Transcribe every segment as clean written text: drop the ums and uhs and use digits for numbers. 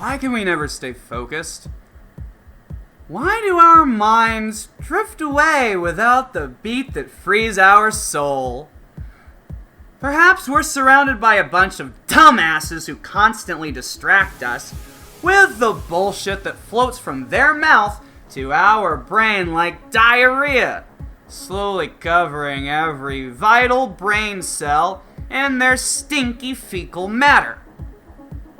Why can we never stay focused? Why do our minds drift away without the beat that frees our soul? Perhaps we're surrounded by a bunch of dumbasses who constantly distract us with the bullshit that floats from their mouth to our brain like diarrhea, slowly covering every vital brain cell in their stinky fecal matter.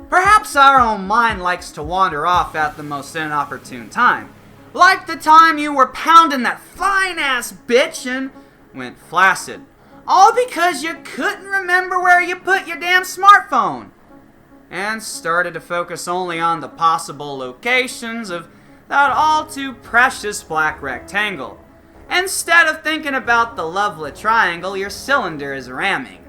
Perhaps our own mind likes to wander off at the most inopportune time, like the time you were pounding that fine-ass bitch and went flaccid, all because you couldn't remember where you put your damn smartphone, and started to focus only on the possible locations of that all-too-precious black rectangle, instead of thinking about the lovely triangle your cylinder is ramming.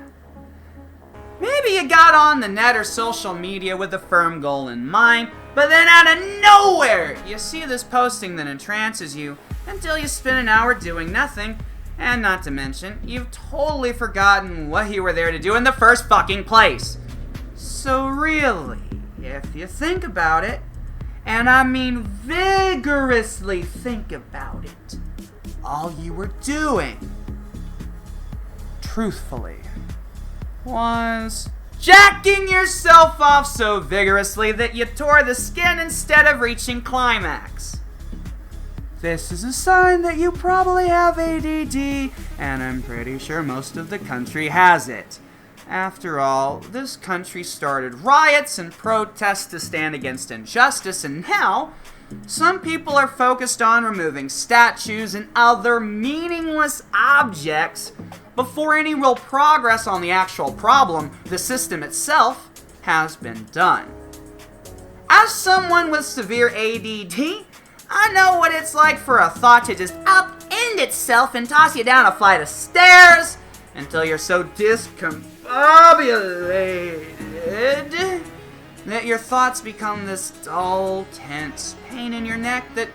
Maybe you got on the net or social media with a firm goal in mind, but then out of nowhere, you see this posting that entrances you until you spend an hour doing nothing, and not to mention, you've totally forgotten what you were there to do in the first fucking place. So really, if you think about it, and I mean vigorously think about it, all you were doing, truthfully, was jacking yourself off so vigorously that you tore the skin instead of reaching climax. This is a sign that you probably have ADD, and I'm pretty sure most of the country has it. After all, this country started riots and protests to stand against injustice, and now some people are focused on removing statues and other meaningless objects before any real progress on the actual problem, the system itself, has been done. As someone with severe ADD, I know what it's like for a thought to just upend itself and toss you down a flight of stairs until you're so discombobulated that your thoughts become this dull, tense pain in your neck that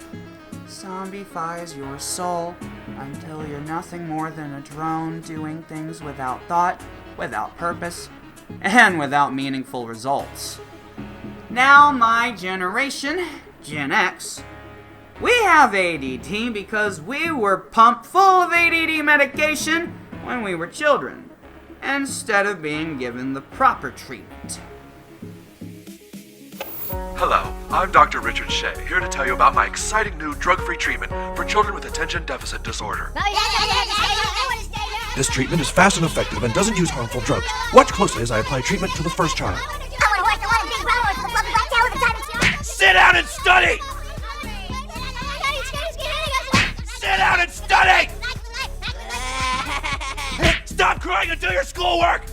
zombifies your soul until you're nothing more than a drone doing things without thought, without purpose, and without meaningful results. Now my generation, Gen X, we have ADD because we were pumped full of ADD medication when we were children, instead of being given the proper treatment. Hello, I'm Dr. Richard Shea, here to tell you about my exciting new drug-free treatment for children with attention deficit disorder. This treatment is fast and effective and doesn't use harmful drugs. Watch closely as I apply treatment to the first child. Sit down and study! Sit down and study! Stop crying and do your schoolwork!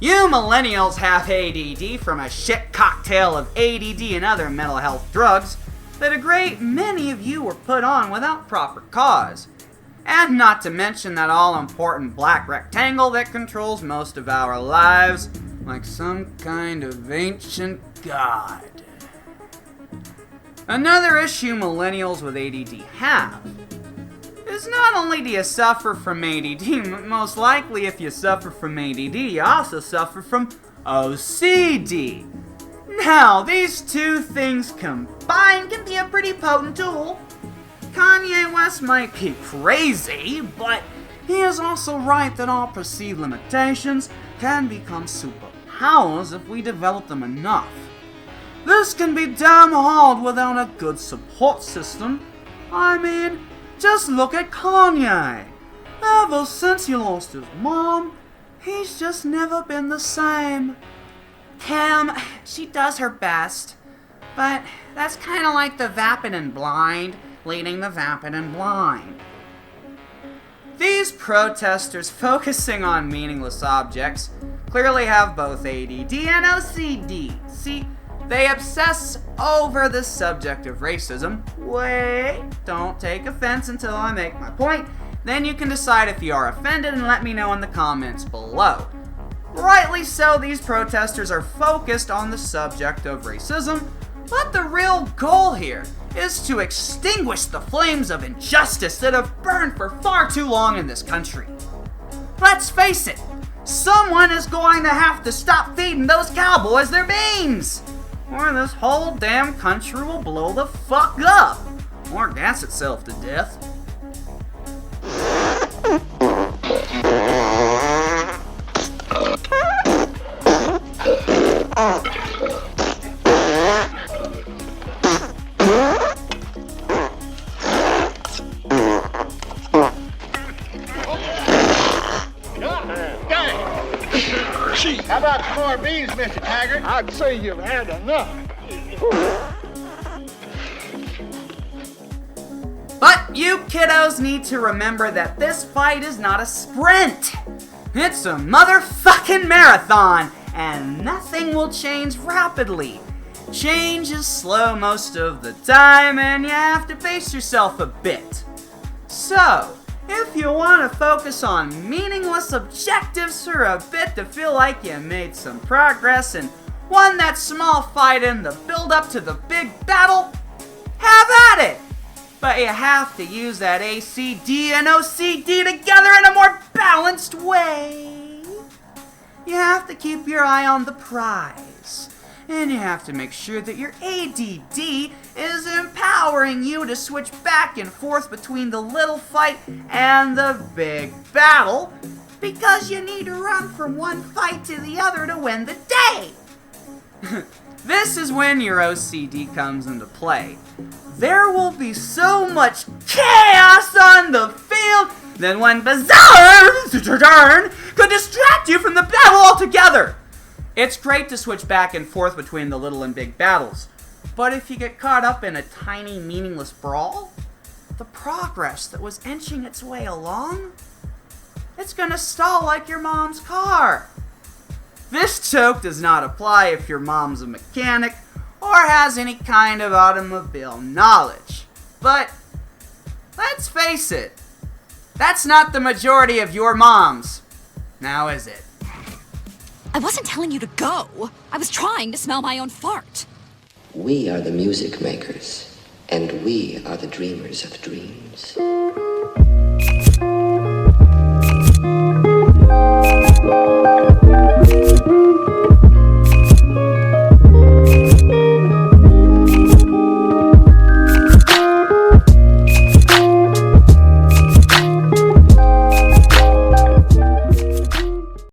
You millennials have ADD from a shit cocktail of ADD and other mental health drugs that a great many of you were put on without proper cause. And not to mention that all-important black rectangle that controls most of our lives like some kind of ancient god. Another issue millennials with ADD have is not only do you suffer from ADD, but most likely if you suffer from ADD, you also suffer from OCD. Now, these two things combined can be a pretty potent tool. Kanye West might be crazy, but he is also right that all perceived limitations can become superpowers if we develop them enough. This can be damn hard without a good support system. I mean, just look at Kanye. Ever since he lost his mom, he's just never been the same. Kim, she does her best, but that's kind of like the vapid and blind leading the vapid and blind. These protesters focusing on meaningless objects clearly have both ADD and OCD. See, they obsess over the subject of racism. Wait, don't take offense until I make my point. Then you can decide if you are offended and let me know in the comments below. Rightly so, these protesters are focused on the subject of racism, but the real goal here is to extinguish the flames of injustice that have burned for far too long in this country. Let's face it, someone is going to have to stop feeding those cowboys their beans, or this whole damn country will blow the fuck up, or gas itself to death. How about some more beans, Mr. Taggart? I'd say you've had enough. But you kiddos need to remember that this fight is not a sprint. It's a motherfucking marathon, and nothing will change rapidly. Change is slow most of the time, and you have to pace yourself a bit. So, if you want to focus on meaningless objectives for a bit to feel like you made some progress and won that small fight in the build-up to the big battle, have at it! But you have to use that ACD and OCD together in a more balanced way. You have to keep your eye on the prize. And you have to make sure that your ADD is empowering you to switch back and forth between the little fight and the big battle, because you need to run from one fight to the other to win the day. This is when your OCD comes into play. There will be so much chaos on the field that one bizarre turn could distract you from the battle altogether. It's great to switch back and forth between the little and big battles, but if you get caught up in a tiny, meaningless brawl, the progress that was inching its way along, it's gonna stall like your mom's car. This joke does not apply if your mom's a mechanic or has any kind of automobile knowledge, but let's face it, that's not the majority of your moms, now is it? I wasn't telling you to go. I was trying to smell my own fart. We are the music makers, and we are the dreamers of dreams.